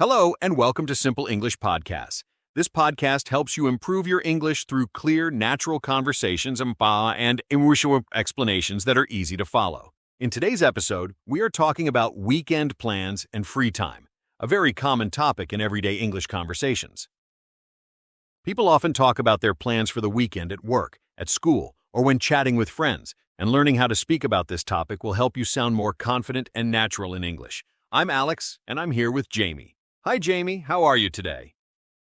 Hello, and welcome to Simple English Podcasts. This podcast helps you improve your English through clear, natural conversations and English explanations that are easy to follow. In today's episode, we are talking about weekend plans and free time, a very common topic in everyday English conversations. People often talk about their plans for the weekend at work, at school, or when chatting with friends, and learning how to speak about this topic will help you sound more confident and natural in English. I'm Alex, and I'm here with Jamie. Hi, Jamie. How are you today?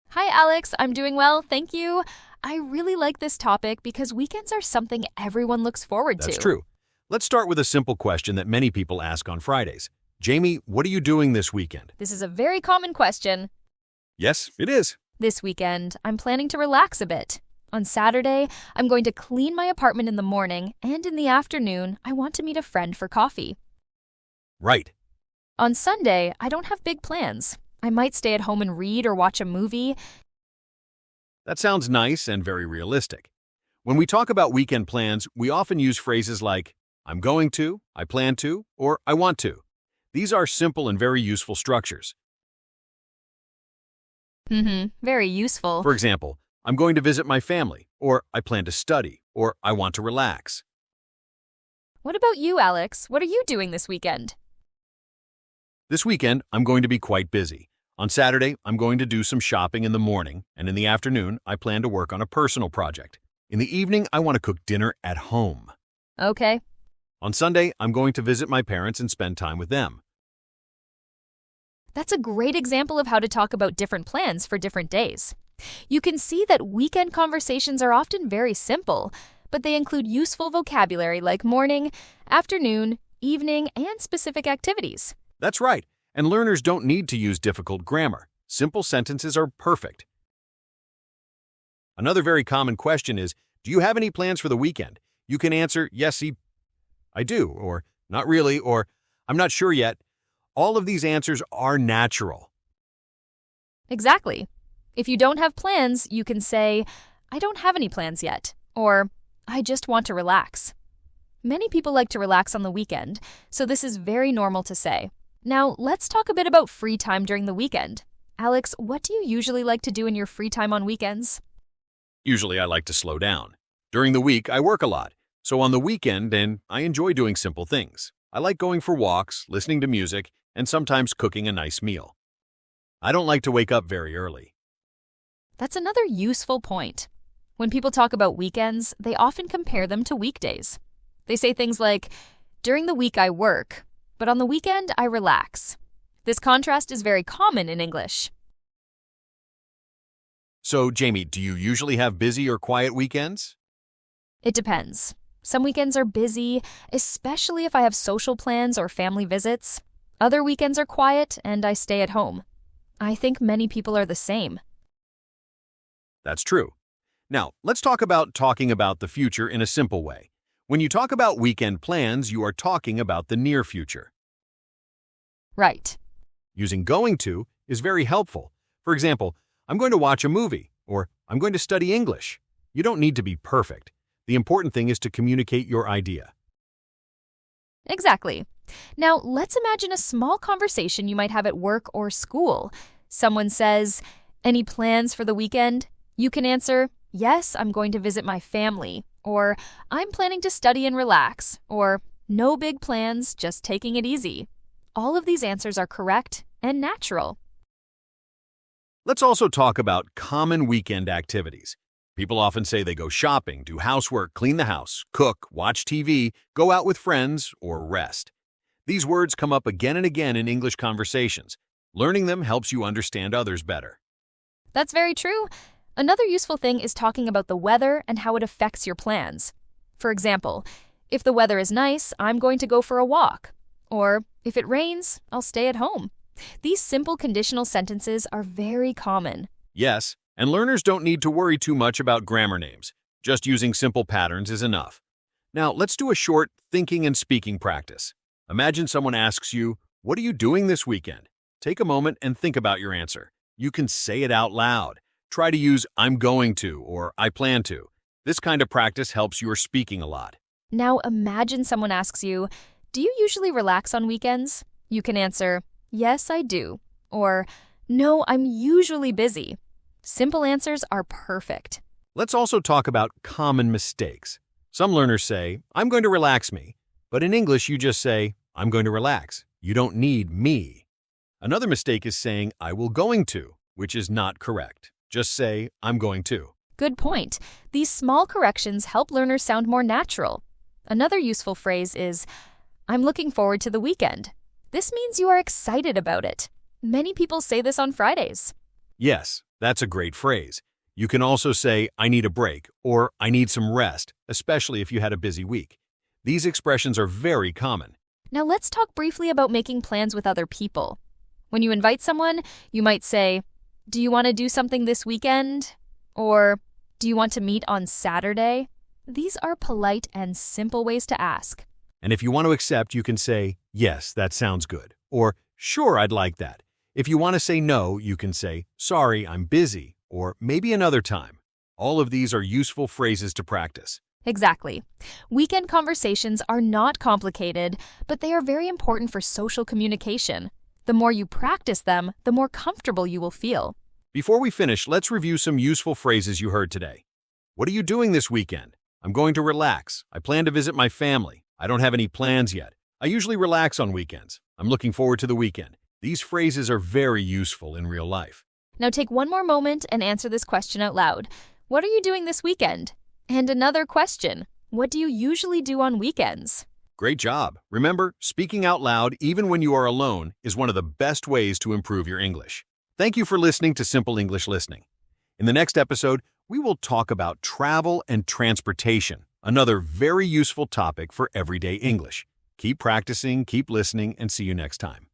Hi, Alex. I'm doing well, thank you. I really like this topic because weekends are something everyone looks forward to. That's true. Let's start with a simple question that many people ask on Fridays. Jamie, what are you doing this weekend? This is a very common question. Yes, it is. This weekend, I'm planning to relax a bit. On Saturday, I'm going to clean my apartment in the morning, and in the afternoon, I want to meet a friend for coffee. Right. On Sunday, I don't have big plans. I might stay at home and read or watch a movie. That sounds nice and very realistic. When we talk about weekend plans, we often use phrases like, I'm going to, I plan to, or I want to. These are simple and very useful structures. Very useful. For example, I'm going to visit my family, or I plan to study, or I want to relax. What about you, Alex? What are you doing this weekend? This weekend, I'm going to be quite busy. On Saturday, I'm going to do some shopping in the morning, and in the afternoon, I plan to work on a personal project. In the evening, I want to cook dinner at home. Okay. On Sunday, I'm going to visit my parents and spend time with them. That's a great example of how to talk about different plans for different days. You can see that weekend conversations are often very simple, but they include useful vocabulary like morning, afternoon, evening, and specific activities. That's right, and learners don't need to use difficult grammar. Simple sentences are perfect. Another very common question is, do you have any plans for the weekend? You can answer, yes, I do, or not really, or I'm not sure yet. All of these answers are natural. Exactly. If you don't have plans, you can say, I don't have any plans yet, or I just want to relax. Many people like to relax on the weekend, so this is very normal to say. Now, let's talk a bit about free time during the weekend. Alex, what do you usually like to do in your free time on weekends? Usually I like to slow down. During the week, I work a lot, so on the weekend, I enjoy doing simple things. I like going for walks, listening to music, and sometimes cooking a nice meal. I don't like to wake up very early. That's another useful point. When people talk about weekends, they often compare them to weekdays. They say things like, during the week I work, but on the weekend I relax. This contrast is very common in English. So, Jamie, do you usually have busy or quiet weekends? It depends. Some weekends are busy, especially if I have social plans or family visits. Other weekends are quiet and I stay at home. I think many people are the same. That's true. Now, let's talk about talking about the future in a simple way. When you talk about weekend plans, you are talking about the near future. Right. Using going to is very helpful. For example, I'm going to watch a movie, or I'm going to study English. You don't need to be perfect. The important thing is to communicate your idea. Exactly. Now, let's imagine a small conversation you might have at work or school. Someone says, any plans for the weekend? You can answer, yes, I'm going to visit my family, or I'm planning to study and relax, or no big plans, just taking it easy. All of these answers are correct and natural. Let's also talk about common weekend activities. People often say they go shopping, do housework, clean the house, cook, watch TV, go out with friends, or rest. These words come up again and again in English conversations. Learning them helps you understand others better. That's very true. Another useful thing is talking about the weather and how it affects your plans. For example, if the weather is nice, I'm going to go for a walk. Or, if it rains, I'll stay at home. These simple conditional sentences are very common. Yes, and learners don't need to worry too much about grammar names. Just using simple patterns is enough. Now, let's do a short thinking and speaking practice. Imagine someone asks you, what are you doing this weekend? Take a moment and think about your answer. You can say it out loud. Try to use I'm going to or I plan to. This kind of practice helps your speaking a lot. Now imagine someone asks you, do you usually relax on weekends? You can answer, yes, I do. Or, No, I'm usually busy. Simple answers are perfect. Let's also talk about common mistakes. Some learners say, I'm going to relax me, but in English you just say, I'm going to relax. You don't need me. Another mistake is saying, I will going to, which is not correct. Just say, I'm going to. Good point. These small corrections help learners sound more natural. Another useful phrase is, I'm looking forward to the weekend. This means you are excited about it. Many people say this on Fridays. Yes, that's a great phrase. You can also say, I need a break, or I need some rest, especially if you had a busy week. These expressions are very common. Now let's talk briefly about making plans with other people. When you invite someone, you might say, do you want to do something this weekend? Or, do you want to meet on Saturday? These are polite and simple ways to ask. And if you want to accept, you can say, yes, that sounds good, or sure, I'd like that. If you want to say no, you can say, sorry, I'm busy, or maybe another time. All of these are useful phrases to practice. Exactly. Weekend conversations are not complicated, but they are very important for social communication. The more you practice them, the more comfortable you will feel. Before we finish, let's review some useful phrases you heard today. What are you doing this weekend? I'm going to relax. I plan to visit my family. I don't have any plans yet. I usually relax on weekends. I'm looking forward to the weekend. These phrases are very useful in real life. Now take one more moment and answer this question out loud. What are you doing this weekend? And another question. What do you usually do on weekends? Great job. Remember, speaking out loud, even when you are alone, is one of the best ways to improve your English. Thank you for listening to Simple English Listening. In the next episode, we will talk about travel and transportation, another very useful topic for everyday English. Keep practicing, keep listening, and see you next time.